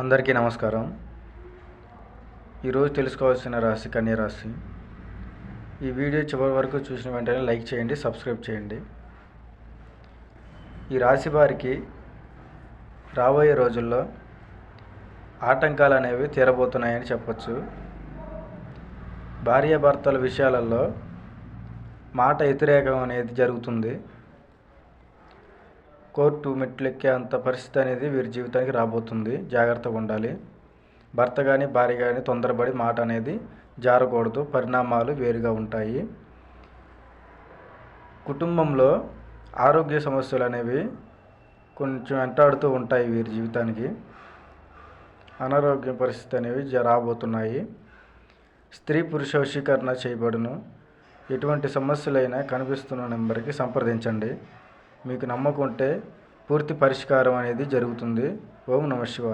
అందరికీ నమస్కారం. ఈరోజు తెలుసుకోవాల్సిన రాశి కన్యా రాశి. ఈ వీడియో చివరి వరకు చూసిన వెంటనే లైక్ చేయండి, సబ్స్క్రైబ్ చేయండి. ఈ రాశి వారికి రాబోయే రోజుల్లో ఆటంకాలు అనేవి తీరబోతున్నాయని చెప్పచ్చు. భార్యాభర్తల విషయాలలో మాట వ్యతిరేకం అనేది జరుగుతుంది. కోర్టు మెట్లెక్కే అంత పరిస్థితి అనేది వీరి జీవితానికి రాబోతుంది. జాగ్రత్తగా ఉండాలి. భర్త కానీ భార్య కానీ తొందరపడి మాట అనేది జారకూడదు. పరిణామాలు వేరుగా ఉంటాయి. కుటుంబంలో ఆరోగ్య సమస్యలు అనేవి కొంచెం వెంటాడుతూ ఉంటాయి. వీరి జీవితానికి అనారోగ్య పరిస్థితి అనేవి రాబోతున్నాయి. స్త్రీ పురుష వశీకరణ చేయబడును. ఎటువంటి సమస్యలైనా కనిపిస్తున్న నెంబర్కి సంప్రదించండి. మీకు నమ్మకం ఉంటే పూర్తి పరిష్కారం అనేది జరుగుతుంది. ఓం నమః శివాయ.